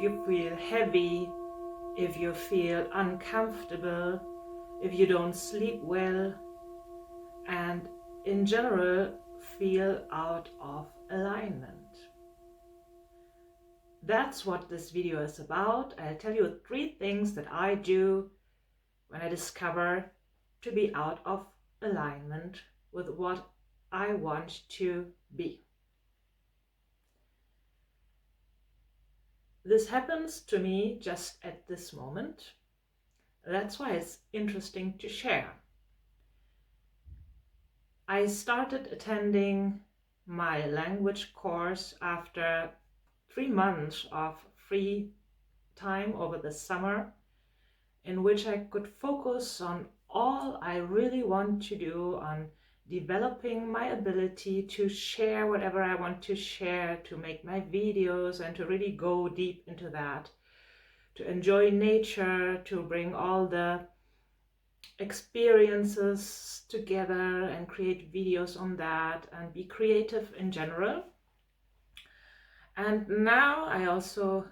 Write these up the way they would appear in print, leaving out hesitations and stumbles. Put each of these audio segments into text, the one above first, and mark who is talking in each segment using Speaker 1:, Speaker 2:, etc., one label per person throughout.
Speaker 1: you feel heavy, if you feel uncomfortable, if you don't sleep well, and in general feel out of alignment. That's what this video is about. I'll tell you 3 things that I do when I discover to be out of alignment with what I want to be. This happens to me just at this moment. That's why it's interesting to share. I started attending my language course after 3 months of free time over the summer, in which I could focus on all I really want to do, on developing my ability to share whatever I want to share, to make my videos and to really go deep into that, to enjoy nature, to bring all the experiences together and create videos on that and be creative in general. And now I also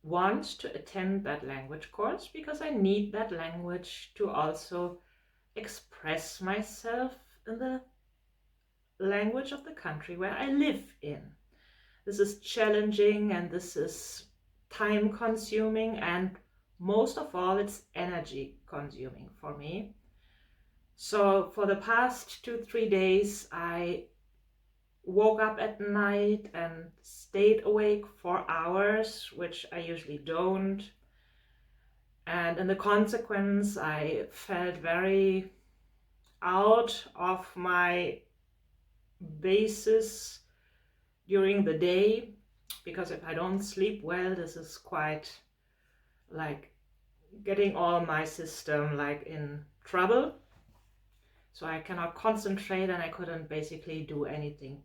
Speaker 1: want to attend that language course because I need that language to also express myself in the language of the country where I live in. This is challenging and this is time consuming, and most of all it's energy consuming for me. So for the past 2-3 days I woke up at night and stayed awake for hours, which I usually don't. And in the consequence, I felt very out of my basis during the day, because if I don't sleep well, this is quite like getting all my system like in trouble. So I cannot concentrate and I couldn't basically do anything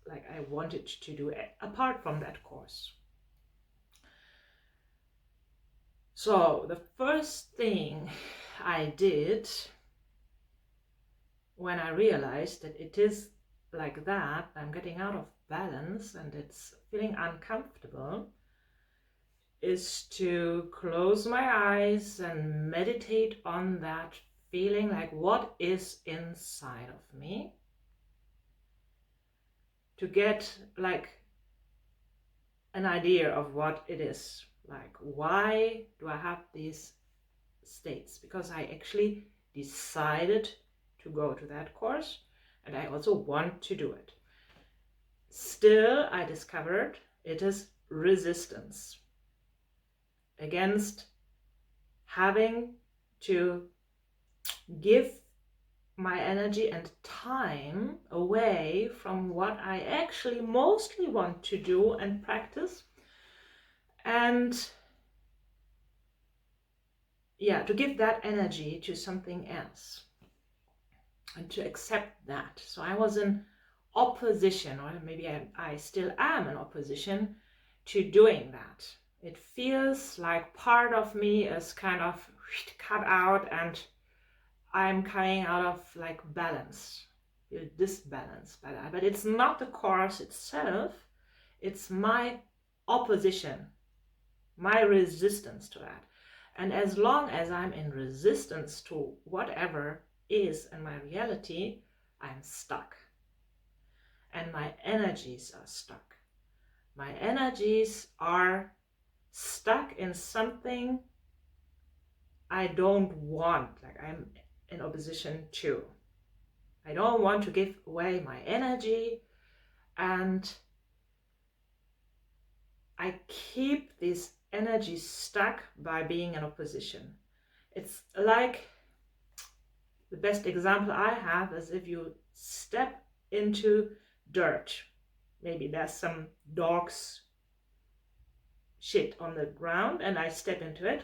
Speaker 1: like I wanted to do apart from that course. So the first thing I did when I realized that it is like that, I'm getting out of balance and it's feeling uncomfortable, is to close my eyes and meditate on that feeling, like what is inside of me, to get like an idea of what it is. Like, why do I have these states? Because I actually decided to go to that course and I also want to do it. Still, I discovered it is resistance against having to give my energy and time away from what I actually mostly want to do and practice, and yeah, to give that energy to something else and to accept that. So I was in opposition, or maybe I still am in opposition to doing that. It feels like part of me is kind of cut out and I'm coming out of like balance, disbalance by that. But it's not the course itself, it's my opposition, my resistance to that. And as long as I'm in resistance to whatever is in my reality, I'm stuck. And my energies are stuck. My energies are stuck in something I don't want, like I'm in opposition to. I don't want to give away my energy, and I keep this energy stuck by being in opposition. It's like, the best example I have is if you step into dirt. Maybe there's some dog's shit on the ground and I step into it.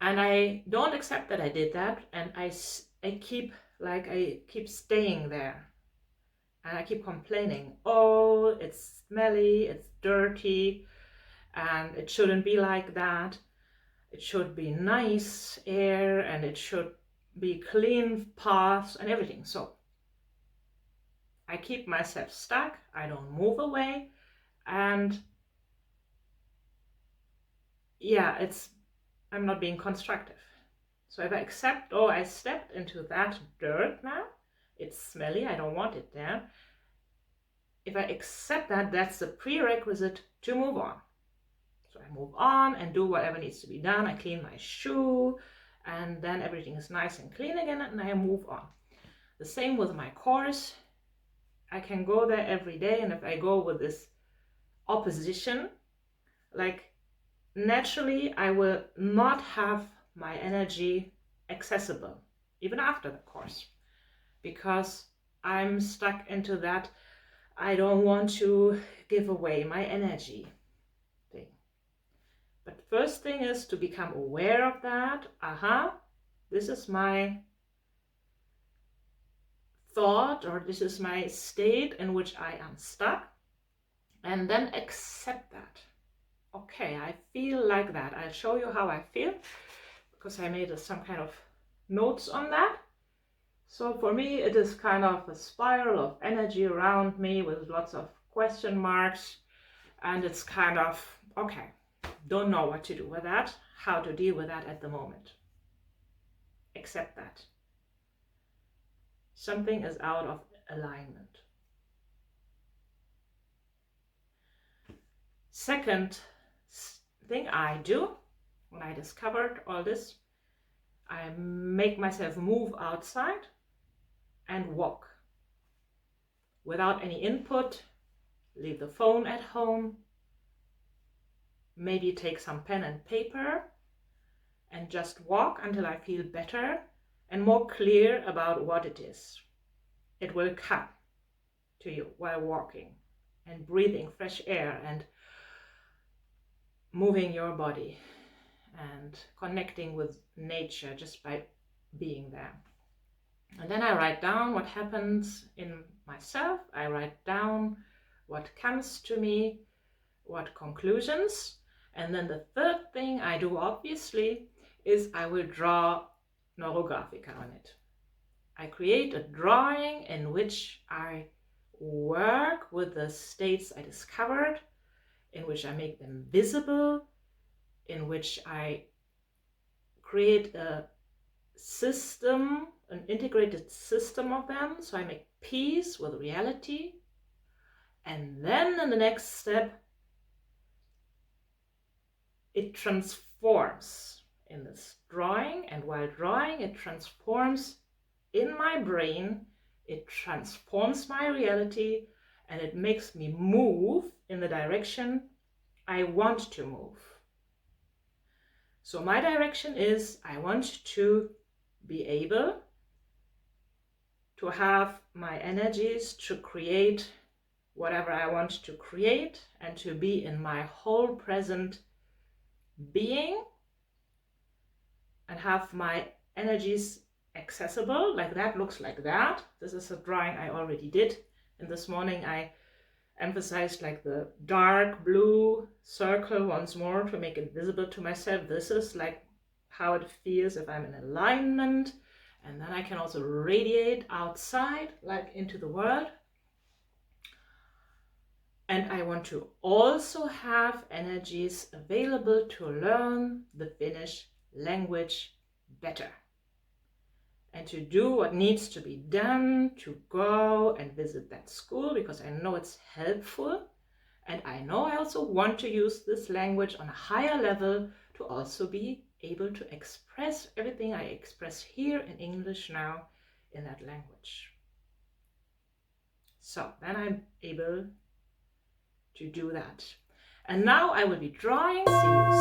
Speaker 1: And I don't accept that I did that, and I keep staying there. And I keep complaining, oh, it's smelly, it's dirty, and it shouldn't be like that. It should be nice air, and it should be clean paths and everything. So I keep myself stuck, I don't move away, and yeah, I'm not being constructive. So if I accept, oh, I stepped into that dirt now, it's smelly, I don't want it there. If I accept that, that's the prerequisite to move on. So I move on and do whatever needs to be done. I clean my shoe, and then everything is nice and clean again, and I move on. The same with my course. I can go there every day, and if I go with this opposition, like naturally I will not have my energy accessible even after the course, because I'm stuck into that I don't want to give away my energy thing. But first thing is to become aware of that. This is my thought, or this is my state in which I am stuck, and then accept that. Okay, I feel like that. I'll show you how I feel, because I made some kind of notes on that. So for me, it is kind of a spiral of energy around me with lots of question marks, and it's kind of, okay, don't know what to do with that, how to deal with that at the moment. Accept that. Something is out of alignment. Second thing I do when I discovered all this, I make myself move outside and walk without any input. Leave the phone at home, maybe take some pen and paper and just walk until I feel better and more clear about what it is. It will come to you while walking and breathing fresh air and moving your body and connecting with nature just by being there. And then I write down what happens in myself. I write down what comes to me, what conclusions. And then the third thing I do, obviously, is I will draw Neurographica on it. I create a drawing in which I work with the states I discovered, in which I make them visible, in which I create a system, an integrated system of them, so I make peace with reality. And then in the next step, it transforms in this drawing, and while drawing, it transforms in my brain, it transforms my reality, and it makes me move in the direction I want to move. So my direction is, I want to be able to have my energies to create whatever I want to create, and to be in my whole present being and have my energies accessible. Like that looks like that. This is a drawing I already did, and this morning I emphasized like the dark blue circle once more to make it visible to myself. This is like how it feels if I'm in alignment, and then I can also radiate outside, like into the world. And I want to also have energies available to learn the Finnish language better, and to do what needs to be done to go and visit that school, because I know it's helpful, and I know I also want to use this language on a higher level to also be able to express everything I express here in English now in that language. So then I'm able to do that. And now I will be drawing. See you